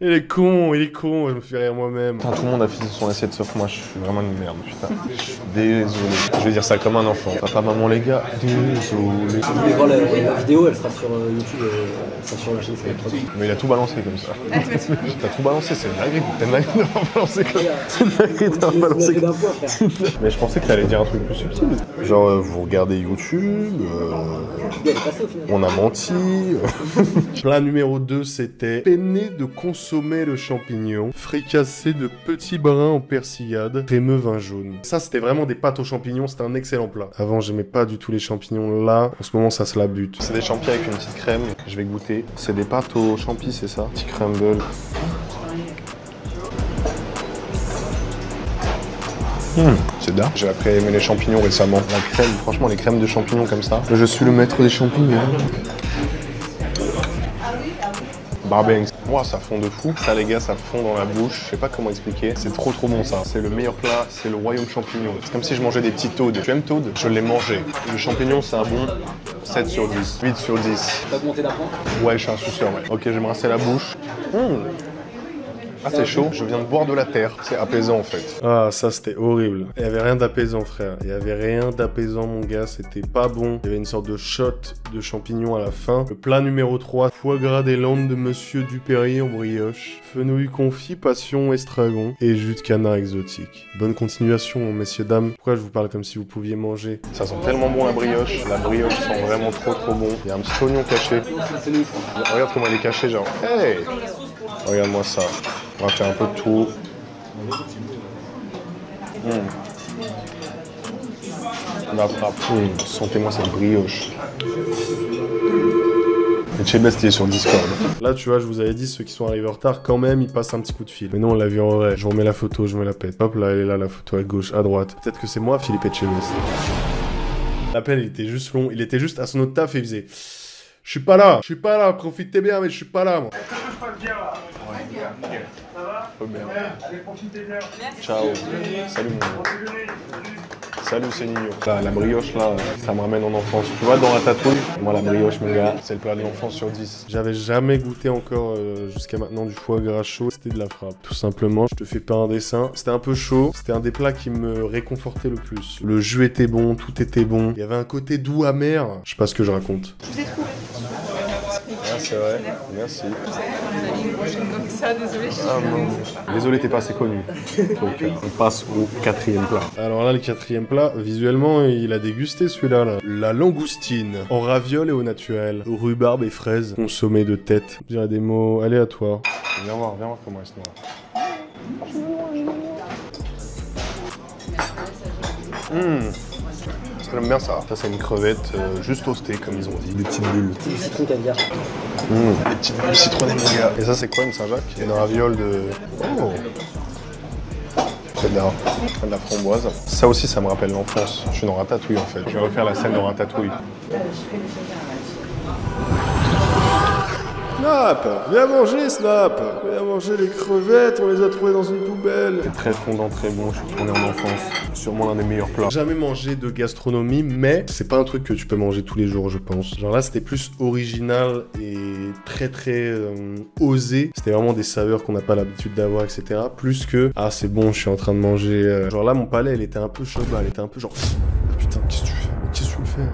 il est con, je me fais rire moi-même. Putain, tout le monde a fini son assiette sauf moi, je suis vraiment une merde, putain. Je suis désolé. Je vais dire ça comme un enfant. Papa, maman, les gars, désolé.
Si vous voulez voir la vidéo, elle sera sur YouTube, elle sera sur la chaîne Philippe Etchebest.
Mais il a tout balancé comme ça. T'as tout balancé, c'est une dinguerie. T'as une dinguerie de pas balancer comme ça. C'est une dinguerie t'as balancé.
d'un poids, frère.
Mais je pensais que t'allais dire un truc plus subtil. Genre, vous regardez YouTube,
Elle est passée au final.
on a menti. Plat numéro 2, c'était penne de consommer le champignon, fricassé de petits brins en persillade, crémeux vin jaune. Ça, c'était vraiment des pâtes aux champignons, c'était un excellent plat. Avant, j'aimais pas du tout les champignons. Là, en ce moment, ça se la bute. C'est des champignons avec une petite crème, je vais goûter. C'est des pâtes aux champignons, c'est ça? Petit crumble. C'est dingue. J'ai appris à aimer les champignons récemment. La crème, franchement, les crèmes de champignons comme ça. Je suis le maître des champignons. Barbanks. Moi, ça fond de fou. Ça, les gars, ça fond dans la bouche. Je sais pas comment expliquer. C'est trop bon, ça. C'est le meilleur plat. C'est le royaume champignon. C'est comme si je mangeais des petits toads. Tu aimes toad? Je l'ai mangé. Le champignon, c'est un bon 7 sur 10. 8 sur 10.
T'as augmenté d'un point?
Ouais, je suis insouciant, ouais. Ok, je vais me rincer la bouche. Ah, c'est chaud. Je viens de boire de la terre. C'est apaisant, en fait. Ah, ça, c'était horrible. Il y avait rien d'apaisant, frère. Il y avait rien d'apaisant, mon gars. C'était pas bon. Il y avait une sorte de shot de champignons à la fin. Le plat numéro 3, foie gras des Landes de Monsieur Dupérier en brioche. Fenouil confit, passion, estragon et jus de canard exotique. Bonne continuation, messieurs, dames. Pourquoi je vous parle comme si vous pouviez manger? Ça sent tellement bon, la brioche. La brioche sent vraiment trop bon. Il y a un petit oignon caché. Regarde comment il est caché, genre. Hey! Regarde-moi ça. On va faire un peu de tout. La frappe. Sentez-moi cette brioche. Et Chebest, il est sur Discord. Là, tu vois, je vous avais dit, ceux qui sont arrivés en retard, quand même, ils passent un petit coup de fil. Mais non, on l'a vu en vrai. Je remets la photo, je me la pète. Hop, là, elle est là, la photo à gauche, à droite. Peut-être que c'est moi, Philippe Etchebest. L'appel, il était juste long. Il était juste à son autre taf et il faisait... Je suis pas là, profitez bien, mais je suis pas là, moi. Ça va? Allez, profitez bien. Ciao. Salut, mon gars. Salut, c'est Nino. Là, la brioche, là, ça me ramène en enfance. Tu vois, dans Ratatouille, moi, la brioche, mon gars, c'est le plat de l'enfance sur 10. J'avais jamais goûté encore, jusqu'à maintenant, du foie gras chaud. C'était de la frappe. Tout simplement, je te fais pas un dessin. C'était un peu chaud. C'était un des plats qui me réconfortait le plus. Le jus était bon, tout était bon. Il y avait un côté doux, amer. Je sais pas ce que je raconte.
Je vous ai trouvé.
Ah, c'est vrai. Merci.
Comme ça, désolé.
Désolé, t'es pas assez connu. Donc, on passe au 4e plat. Alors là, le 4e plat, visuellement, il a dégusté celui-là. Là. La langoustine, en ravioles et au naturel. Rhubarbe et fraises, consommé de tête. Je dirais des mots aléatoires. Viens voir comment elle se noie. J'aime bien ça. Ça, c'est une crevette juste toastée, comme ils ont dit. Des petites bulles.
Du citron caviar.
Des petites bulles citronnées, mon gars. Et ça, c'est quoi, une Saint-Jacques? Une raviole de... Oh. C'est de la framboise. Ça aussi, ça me rappelle l'enfance. Je suis dans Ratatouille, en fait. Je vais refaire la scène de Ratatouille. Snap! Viens manger, Snap! Viens manger les crevettes, on les a trouvées dans une poubelle. C'est très fondant, très bon, je suis retourné en enfance. Sûrement l'un des meilleurs plats. Jamais mangé de gastronomie, mais c'est pas un truc que tu peux manger tous les jours, je pense. Genre là, c'était plus original et très osé. C'était vraiment des saveurs qu'on n'a pas l'habitude d'avoir, etc. Plus que, ah c'est bon, je suis en train de manger... Genre là, mon palais, elle était un peu chaude, elle était un peu genre... Putain, qu'est-ce que tu fais? Qu'est-ce que tu me fais?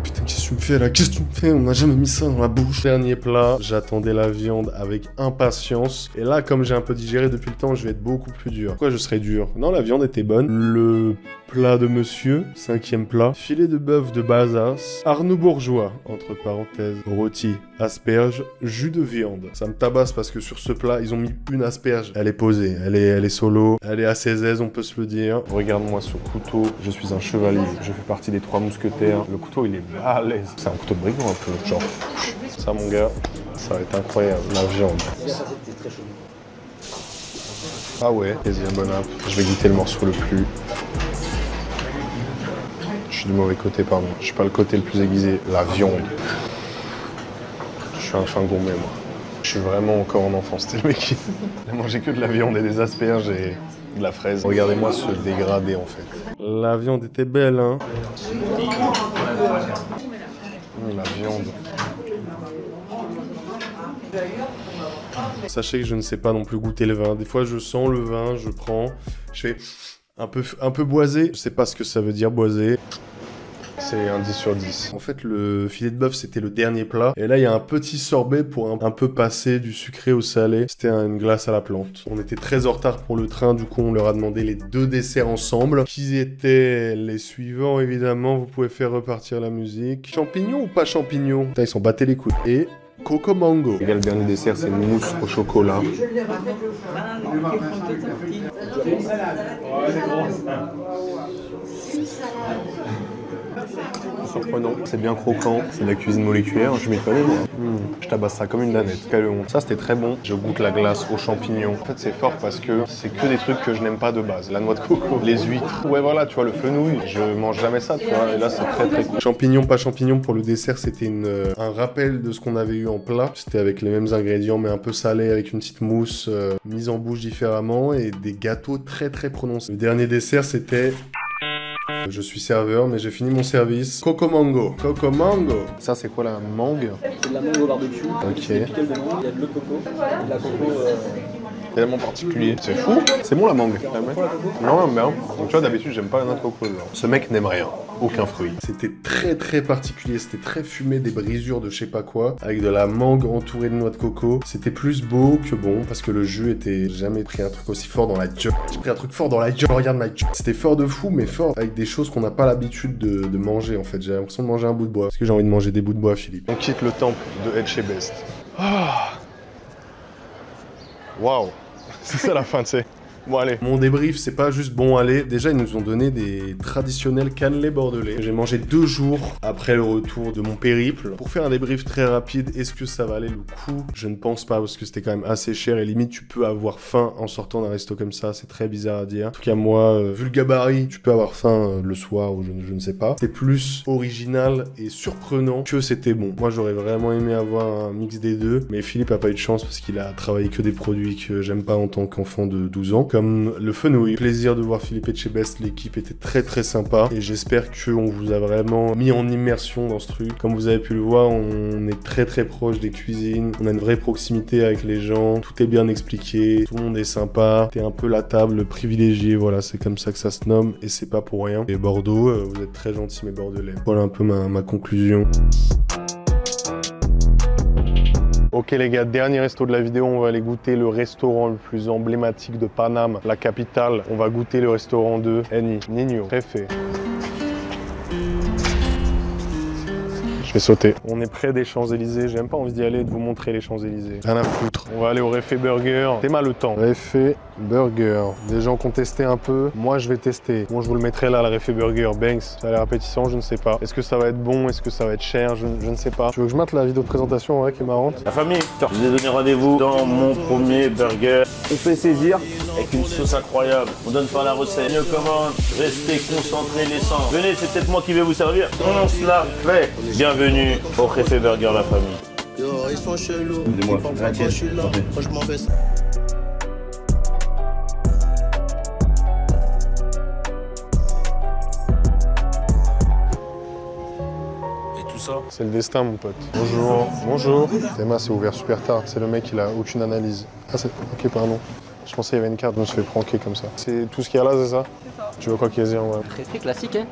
Putain, qu'est-ce que tu me fais là? Qu'est-ce que tu me fais? On n'a jamais mis ça dans la bouche. Dernier plat, j'attendais la viande avec impatience. Et là, comme j'ai un peu digéré depuis le temps, je vais être beaucoup plus dur. Pourquoi je serais dur? Non, la viande était bonne. Le plat de monsieur, 5e plat. Filet de bœuf de Bazas. Arnaud Bourgeois, entre parenthèses. Rôti, asperges, jus de viande. Ça me tabasse parce que sur ce plat, ils ont mis une asperge. Elle est posée, elle est solo. Elle est à ses aises, on peut se le dire. Regarde-moi ce couteau. Je suis un chevalier. Je fais partie des 3 mousquetaires. Le couteau, il est à l'aise. C'est un couteau de brigand un peu, genre. Ça, mon gars, ça va être incroyable. La viande. Ah ouais, deuxième bon app. Je vais goûter le morceau le plus... Je suis du mauvais côté, pardon. Je suis pas le côté le plus aiguisé. La viande. Je suis un fin gourmet, moi. Je suis vraiment encore en enfance. C'était le mec qui a mangé que de la viande et des asperges et de la fraise. Regardez-moi ce dégradé, en fait. La viande était belle, hein. La viande. Sachez que je ne sais pas non plus goûter le vin. Des fois, je sens le vin, je prends, je fais un peu boisé. Je sais pas ce que ça veut dire, boisé. C'est un 10 sur 10. En fait, le filet de bœuf, c'était le dernier plat. Et là, il y a un petit sorbet pour un peu passer du sucré au salé. C'était une glace à la plante. On était très en retard pour le train, du coup, on leur a demandé les 2 desserts ensemble. Qui étaient les suivants, évidemment. Vous pouvez faire repartir la musique. Champignons ou pas champignons? Putain, ils sont battés les couilles. Et Coco Mango. Et le dernier dessert, c'est une mousse au chocolat. Surprenant, c'est bien croquant, c'est de la cuisine moléculaire, je m'y connais moi. Je tabasse ça comme une danette, quelle honte. Ça c'était très bon, je goûte la glace aux champignons. En fait c'est fort parce que c'est que des trucs que je n'aime pas de base. La noix de coco, les huîtres, ouais voilà, tu vois le fenouil, je mange jamais ça, tu vois, et là c'est très très cool. Champignons, pas champignons, pour le dessert c'était un rappel de ce qu'on avait eu en plat. C'était avec les mêmes ingrédients mais un peu salé avec une petite mousse mise en bouche différemment et des gâteaux très très prononcés. Le dernier dessert c'était... Je suis serveur, mais j'ai fini mon service. Coco Mango. Coco Mango. Ça, c'est quoi la mangue?
C'est de la mangue au barbecue.
Ok.
Des pickles de mangue, il y a de l'eau de coco. Et de la coco.
Tellement particulier. C'est fou. C'est bon la mangue. Non, bien. Donc tu vois, d'habitude, j'aime pas la noix de coco. Genre. Ce mec n'aime rien. Aucun fruit. C'était très très particulier. C'était très fumé, des brisures de je sais pas quoi. Avec de la mangue entourée de noix de coco. C'était plus beau que bon parce que le jus était... J'ai jamais pris un truc aussi fort dans la gueule. J'ai pris un truc fort dans la gueule. Regarde ma gueule. C'était fort de fou, mais fort avec des choses qu'on n'a pas l'habitude de manger en fait. J'ai l'impression de manger un bout de bois. Parce que j'ai envie de manger des bouts de bois, Philippe. On quitte le temple de Etchebest. Ah. Waouh. C'est ça la fin, tu sais. Bon allez. Mon débrief, c'est pas juste bon allez. Déjà, ils nous ont donné des traditionnels cannelés bordelais. J'ai mangé 2 jours après le retour de mon périple. Pour faire un débrief très rapide, est-ce que ça valait le coup? Je ne pense pas parce que c'était quand même assez cher et limite tu peux avoir faim en sortant d'un resto comme ça. C'est très bizarre à dire. En tout cas moi, vu le gabarit, tu peux avoir faim le soir ou je ne sais pas. C'est plus original et surprenant que c'était bon. Moi j'aurais vraiment aimé avoir un mix des deux, mais Philippe a pas eu de chance parce qu'il a travaillé que des produits que j'aime pas en tant qu'enfant de 12 ans. Comme le fenouil. Plaisir de voir Philippe Etchebest, l'équipe était très très sympa et j'espère qu'on vous a vraiment mis en immersion dans ce truc. Comme vous avez pu le voir, on est très très proche des cuisines, on a une vraie proximité avec les gens, tout est bien expliqué, tout le monde est sympa, c'est un peu la table privilégiée, voilà, c'est comme ça que ça se nomme et c'est pas pour rien. Et Bordeaux, vous êtes très gentils mes Bordelais. Voilà un peu ma conclusion. Ok les gars, dernier resto de la vidéo, on va aller goûter le restaurant le plus emblématique de Paname, la capitale. On va goûter le restaurant de Niño, Refe. Je vais sauter. On est près des Champs-Élysées, j'ai même pas envie d'y aller et de vous montrer les Champs-Élysées. Rien à foutre. On va aller au Refe Burger. C'est mal le temps. Refe Burger. Des gens qui ont testé un peu. Moi, je vais tester. Bon, je vous le mettrai là, le Refe Burger. Banks. Ça a l'air appétissant, je ne sais pas. Est-ce que ça va être bon? Est-ce que ça va être cher? Je ne sais pas. Tu veux que je mette la vidéo de présentation, ouais, qui est marrante?
La famille, je vous ai donné rendez-vous dans mon premier burger. On fait saisir avec une sauce incroyable. On donne pas la recette. Une commande, restez concentrés les sens. Venez, c'est peut-être moi qui vais vous servir. On se la fait. Bienvenue au Refe Burger, la famille.
Yo, ils sont chelous.
Dis-moi,
Je suis là, moi je m'en vais.
C'est le destin, mon pote. Bonjour. Bonjour. Théma, c'est ouvert super tard. C'est le mec, il a aucune analyse. Ah, c'est... Ok, pardon. Je pensais qu'il y avait une carte, je me suis fait pranker comme ça. C'est tout ce qu'il y a là, c'est ça?
C'est ça.
Tu veux quoi qu'il y ait en vrai?
Très classique, hein.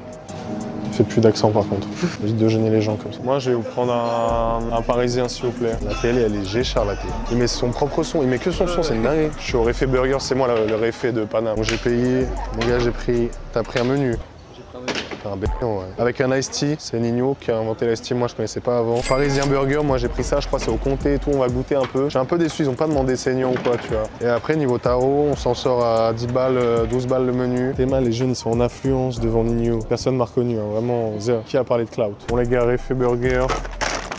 Il fait plus d'accent par contre. Évite de gêner les gens comme ça. Moi, je vais vous prendre un parisien, s'il vous plaît. La télé, elle est G-Char, la télé. Il met son propre son, il met que son son, c'est une dinguerie. Je suis au Refe Burger, c'est moi le Refe de Paname. Donc j'ai payé, mon gars, j'ai pris... T'as pris un menu? Un béton, ouais. Avec un iced tea, c'est Niño qui a inventé l'iced tea, moi je connaissais pas avant. Parisien burger, moi j'ai pris ça, je crois c'est au comté et tout, on va goûter un peu. Je suis un peu déçu, ils ont pas demandé saignant ou quoi, tu vois. Et après niveau tarot, on s'en sort à 10 balles, 12 balles le menu. Théma, les jeunes ils sont en affluence devant Niño. Personne m'a reconnu, hein, vraiment zéro. Qui a parlé de cloud? Bon les gars, Refe Burger.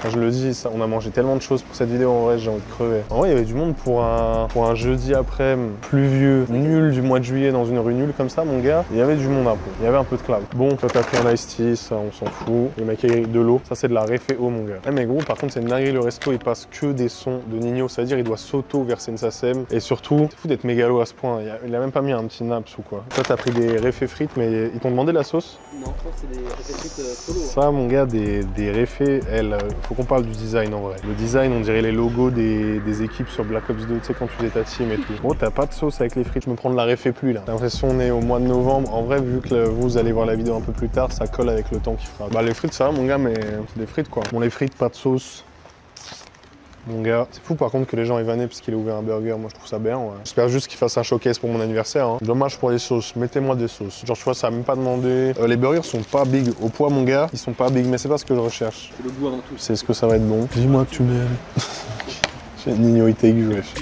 Quand je le dis, ça, on a mangé tellement de choses pour cette vidéo, en vrai j'ai envie de crever. En vrai il y avait du monde pour un jeudi après, pluvieux, nul du mois de juillet dans une rue nulle comme ça mon gars. Il y avait du monde un peu, il y avait un peu de cloud. Bon, toi t'as pris un iced tea, ça on s'en fout. Le mec a de l'eau, ça c'est de la Refe eau mon gars. Eh mais gros par contre c'est une dinguerie le resto, il passe que des sons de Niño, c'est-à-dire il doit s'auto-verser une SACEM. Et surtout, c'est fou d'être mégalo à ce point, il a même pas mis un petit naps ou quoi. Toi t'as pris des Refe frites mais ils t'ont demandé la sauce?
Non, je crois que c'est des Refe frites solo.
Ça mon gars, des Refe, faut qu'on parle du design en vrai. Le design, on dirait les logos des équipes sur Black Ops 2, tu sais, quand tu faisais ta team et tout. Oh, t'as pas de sauce avec les frites, je me prends de la réfé plus là. J'ai l'impression qu'on est au mois de novembre. En vrai, vu que vous allez voir la vidéo un peu plus tard, ça colle avec le temps qu'il fera. Bah, les frites, ça va, mon gars, mais c'est des frites quoi. Bon, les frites, pas de sauce. Mon gars, c'est fou par contre que les gens aient vanné parce qu'il a ouvert un burger, moi je trouve ça bien. Ouais. J'espère juste qu'il fasse un showcase pour mon anniversaire. Hein. Dommage pour les sauces, mettez-moi des sauces. Genre tu vois, ça a même pas demandé. Les burgers sont pas big au poids mon gars, ils sont pas big, mais c'est pas ce que je recherche.
C'est le goût avant tout.
C'est ce que ça va être bon. Dis-moi que tu m'aimes. J'ai une minorité aiguë, wesh.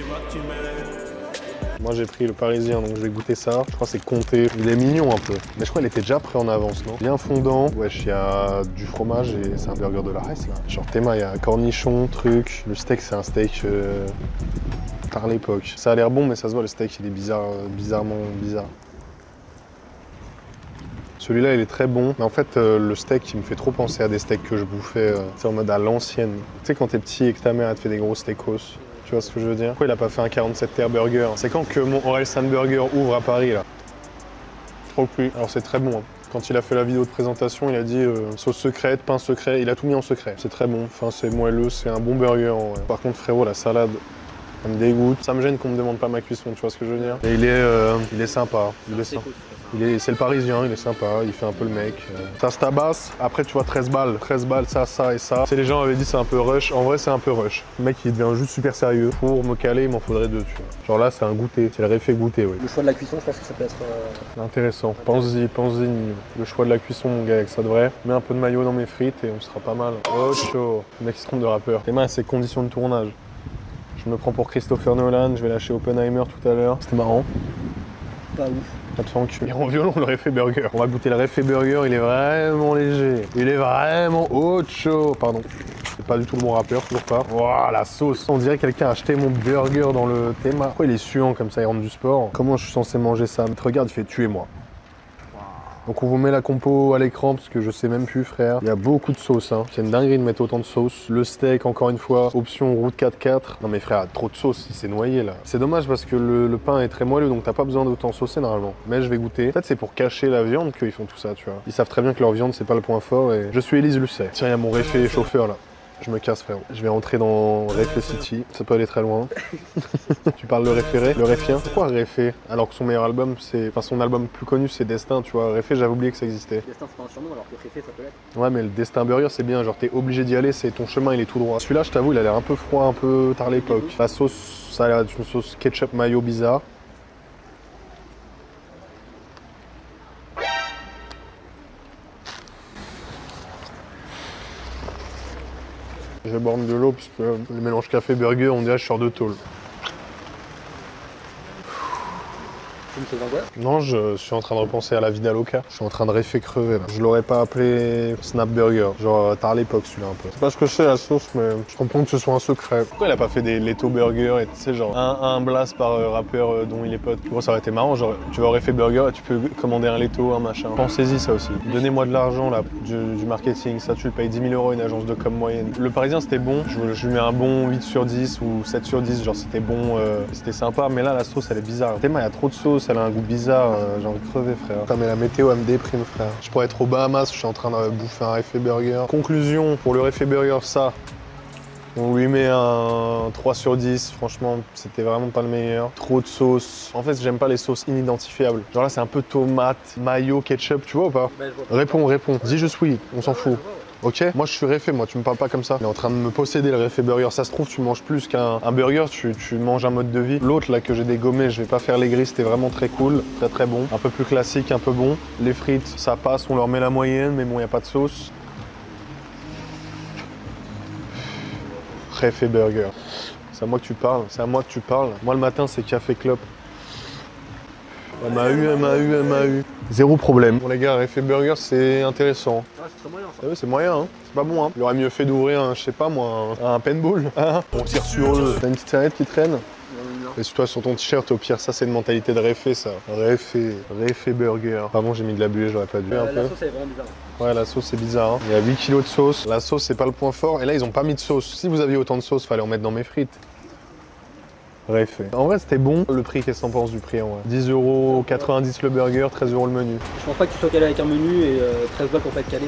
Moi j'ai pris le parisien donc je vais goûter ça. Je crois que c'est comté. Il est mignon un peu. Mais je crois qu'il était déjà prêt en avance, non? Bien fondant. Wesh, il y a du fromage et c'est un burger de la Reste là. Genre Théma, il y a cornichon, truc. Le steak c'est un steak tard l'époque. Ça a l'air bon mais ça se voit le steak il est bizarrement bizarre. Celui-là il est très bon, mais en fait le steak il me fait trop penser à des steaks que je bouffais en mode à l'ancienne. Tu sais quand t'es petit et que ta mère elle te fait des gros steakos. Tu vois ce que je veux dire? Pourquoi il a pas fait un 47 Terre Burger? C'est quand que mon Orelsan Burger ouvre à Paris là? Trop plus. Alors c'est très bon. Hein. Quand il a fait la vidéo de présentation, il a dit sauce secrète, pain secret, il a tout mis en secret. C'est très bon. Enfin c'est moelleux, c'est un bon burger. En vrai. Par contre frérot, la salade, ça me dégoûte. Ça me gêne qu'on me demande pas ma cuisson, tu vois ce que je veux dire? Et il est sympa. C'est le parisien, il est sympa, il fait un peu le mec. Ça se tabasse, après tu vois 13 balles. 13 balles, ça et ça. Tu sais, les gens avaient dit c'est un peu rush, en vrai c'est un peu rush. Le mec il devient juste super sérieux. Pour me caler, il m'en faudrait deux, tu vois. Genre là c'est un goûter, c'est le réfé goûter, oui.
Le choix de la cuisson, je pense que ça peut être...
Intéressant, pense-y, le choix de la cuisson mon gars avec ça devrait. Mets un peu de maillot dans mes frites et on sera pas mal. Oh chaud, le mec il se trompe de rappeur. Tes mains, c'est conditions de tournage. Je me prends pour Christopher Nolan, je vais lâcher Oppenheimer tout à l'heure. C'était marrant.
Pas ouf.
Pas de fan cul. Et en violon, le réfé burger. On va goûter le réfé burger, il est vraiment léger. Il est vraiment chaud. Pardon. C'est pas du tout le bon rappeur, toujours pas. Waouh, la sauce. On dirait que quelqu'un a acheté mon burger dans le Théma. Pourquoi il est suant comme ça, il rentre du sport? Comment je suis censé manger ça? Mais regarde, il fait tuer-moi. Donc on vous met la compo à l'écran parce que je sais même plus frère. Il y a beaucoup de sauce hein. C'est une dinguerie de mettre autant de sauce. Le steak encore une fois, option route 4-4. Non mais frère, trop de sauce, il s'est noyé là. C'est dommage parce que le pain est très moelleux donc t'as pas besoin d'autant saucer normalement. Mais je vais goûter. Peut-être c'est pour cacher la viande qu'ils font tout ça tu vois. Ils savent très bien que leur viande c'est pas le point fort et je suis Élise Lucet. Tiens il y a mon réfé chauffeur là. Je me casse frérot. Je vais rentrer dans Réfé City. Ça peut aller très loin. Tu parles de référé, le réfien. Pourquoi Réfé? Alors que son meilleur album, enfin son album le plus connu c'est Destin, tu vois. Réfé, j'avais oublié que ça existait.
Destin c'est pas un surnom alors que Réfé ça peut l'être.
Ouais mais le Destin Burger c'est bien, genre t'es obligé d'y aller, c'est ton chemin il est tout droit. Celui-là je t'avoue il a l'air un peu froid, un peu tard l'époque. La sauce, ça a l'air d'être une sauce ketchup mayo bizarre. Je vais boire de l'eau parce que le mélange café burger, on dirait que je sors de tôle. Non, je suis en train de repenser à la vida loca. Je suis en train de réfé crever là. Je l'aurais pas appelé Snap Burger, genre tard l'époque celui-là un peu. C'est pas ce que c'est la sauce, mais je comprends que ce soit un secret. Pourquoi il a pas fait des Leto Burger et tu sais genre un blast par rappeur dont il est pote. Moi ça aurait été marrant, genre tu vas au réfé burger et tu peux commander un Leto, un machin. Pensez-y ça aussi. Donnez-moi de l'argent là, du marketing, ça tu le payes 10 000 € une agence de com moyenne. Le parisien c'était bon, je lui mets un bon 8 sur 10 ou 7 sur 10, genre c'était bon, c'était sympa, mais là la sauce elle est bizarre. Tellement il y a trop de sauce. Elle a un goût bizarre, j'ai envie de crever frère. Putain, mais la météo elle me déprime frère. Je pourrais être aux Bahamas, je suis en train de bouffer un réfé burger. Conclusion, pour le réfé burger ça, on lui met un 3 sur 10, franchement c'était vraiment pas le meilleur. Trop de sauce. En fait j'aime pas les sauces inidentifiables. Genre là c'est un peu tomate, mayo, ketchup, tu vois ou pas? Réponds. Dis juste oui, on s'en fout. Ok, moi je suis réfé, moi tu me parles pas comme ça. Il est en train de me posséder le réfé burger. Ça se trouve tu manges plus qu'un burger, tu manges un mode de vie. L'autre là que j'ai dégommé, je vais pas faire les gris, c'était vraiment très cool, très bon. Un peu plus classique, un peu bon. Les frites, ça passe, on leur met la moyenne, mais bon y a pas de sauce. Réfé burger. C'est à moi que tu parles, Moi le matin c'est café clope. MAU. Zéro problème. Bon les gars, réfé burger c'est intéressant.
Ah, c'est très moyen ça.
Ah oui, c'est moyen, hein. C'est pas bon, hein. Il aurait mieux fait d'ouvrir un, je sais pas moi, un paintball. Hein. On tire sur eux. T'as une petite serviette qui traîne? Et sur toi sur ton t-shirt, au pire, ça c'est une mentalité de réfé ça. Réfé burger. Pardon, j'ai mis de la buée, j'aurais pas dû un peu.
La sauce elle est vraiment bizarre.
Ouais, la sauce c'est bizarre. Hein. Il y a 8 kilos de sauce. La sauce c'est pas le point fort. Et là, ils ont pas mis de sauce. Si vous aviez autant de sauce, fallait en mettre dans mes frites. Réfé. En vrai, c'était bon. Le prix, qu'est-ce que t'en penses du prix en vrai? 10,90 € le burger, 13 € le menu.
Je pense pas que tu sois calé avec un menu et 13 balles pour pas être calé.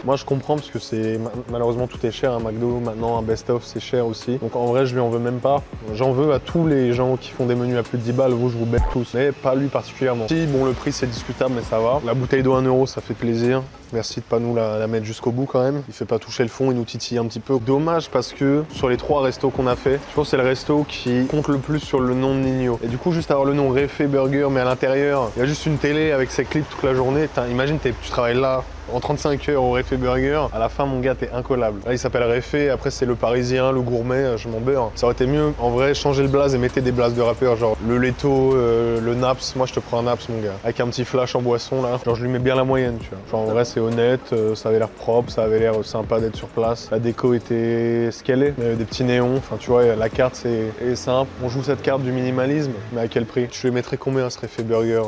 Moi, je comprends parce que c'est malheureusement tout est cher. Un McDo, maintenant, un best-of, c'est cher aussi. Donc en vrai, je lui en veux même pas. J'en veux à tous les gens qui font des menus à plus de 10 balles. Vous, je vous bête tous. Mais pas lui particulièrement. Si, bon, le prix, c'est discutable, mais ça va. La bouteille d'eau 1 €, ça fait plaisir. Merci de pas nous la mettre jusqu'au bout quand même. Il fait pas toucher le fond, il nous titille un petit peu. Dommage parce que sur les 3 restos qu'on a fait, je pense que c'est le resto qui compte le plus sur le nom de Nino. Et du coup, juste avoir le nom Réfé Burger, mais à l'intérieur, il y a juste une télé avec ses clips toute la journée. Imagine, tu travailles là en 35 heures au Réfé Burger. À la fin, mon gars, t'es incollable. Là, il s'appelle Réfé. Après, c'est le parisien, le gourmet. Je m'en beurre. Ça aurait été mieux, en vrai, changer le blaze et mettez des blazes de rappeurs, genre le Leto, le Naps. Moi, je te prends un Naps, mon gars. Avec un petit flash en boisson, là. Genre, je lui mets bien la moyenne, tu vois. Genre, en vrai, c'est honnête. Ça avait l'air propre. Ça avait l'air sympa d'être sur place. La déco était ce qu'elle est. Des petits néons. Enfin, tu vois, la carte, c'est simple. On joue cette carte du minimalisme. Mais à quel prix? Tu lui mettrais combien, ce Réfé Burger?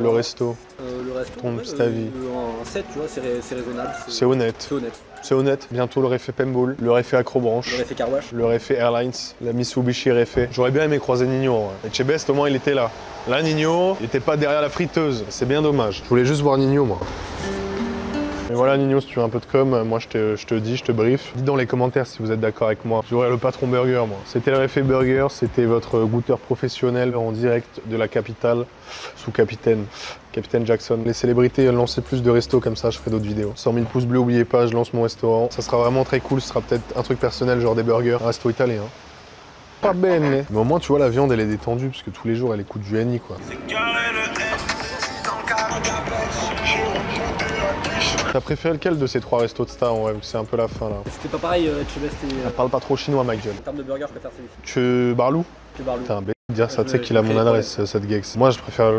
Le resto?
Le resto,
ton petit avis.
Un 7, tu vois, c'est raisonnable.
C'est honnête.
C'est honnête.
C'est honnête. Bientôt le Réfé Pemball, le Réfé Acrobranche,
Le Réfé Carwash,
le Réfé Airlines, la Mitsubishi Réfé. J'aurais bien aimé croiser Nino. Ouais. Et Chebest, au moins, il était là. Là, Nino, il était pas derrière la friteuse. C'est bien dommage. Je voulais juste voir Nino, moi. Et voilà Nino, si tu veux un peu de com, moi je te dis, je te brief. Dites dans les commentaires si vous êtes d'accord avec moi. J'aurais le patron burger moi. C'était le Réfé Burger, c'était votre goûteur professionnel en direct de la capitale sous Capitaine Jackson. Les célébrités lancez plus de restos comme ça, je ferai d'autres vidéos. 100 000 pouces bleus, oubliez pas, je lance mon restaurant. Ça sera vraiment très cool, ce sera peut-être un truc personnel, genre des burgers, un resto italien. Pas bene. Mais au moins tu vois la viande elle est détendue parce que tous les jours elle écoute du NI quoi. T'as préféré lequel de ces 3 restos de star en vrai? C'est un peu la fin là.
C'était pas pareil, Chebest et.
Parle pas trop chinois, Michael.
En termes de burger, je préfère celui-ci.
Tu Barlou?
Tu Barlou.
Putain, dire ça, tu sais qu'il a mon adresse, cette gex. Moi, je préfère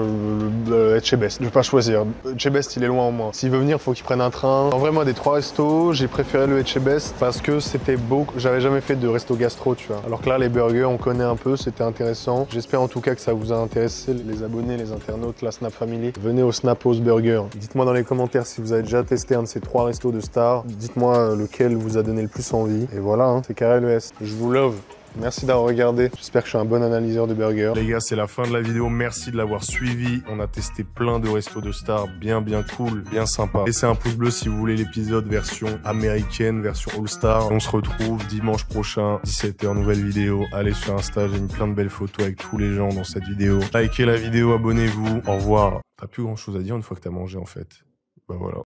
être chez Best. Je vais pas choisir. Chez Best, il est loin au moins. S'il veut venir, faut qu'il prenne un train. En vrai, moi, des 3 restos, j'ai préféré le chez Best parce que c'était beau. J'avais jamais fait de resto gastro, tu vois. Alors que là, les burgers, on connaît un peu, c'était intéressant. J'espère en tout cas que ça vous a intéressé, les abonnés, les internautes, la Snap Family. Venez au Snapos Burger. Dites-moi dans les commentaires si vous avez déjà testé un de ces 3 restos de stars. Dites-moi lequel vous a donné le plus envie. Et voilà, hein, c'est KRLES. Je vous love. Merci d'avoir regardé. J'espère que je suis un bon analyseur de burgers. Les gars, c'est la fin de la vidéo. Merci de l'avoir suivi. On a testé plein de restos de stars bien cool, bien sympa. Laissez un pouce bleu si vous voulez l'épisode version américaine, version All-Star. On se retrouve dimanche prochain, 17h, nouvelle vidéo. Allez sur Insta, j'ai mis plein de belles photos avec tous les gens dans cette vidéo. Likez la vidéo, abonnez-vous. Au revoir. T'as plus grand chose à dire une fois que t'as mangé en fait. Bah voilà.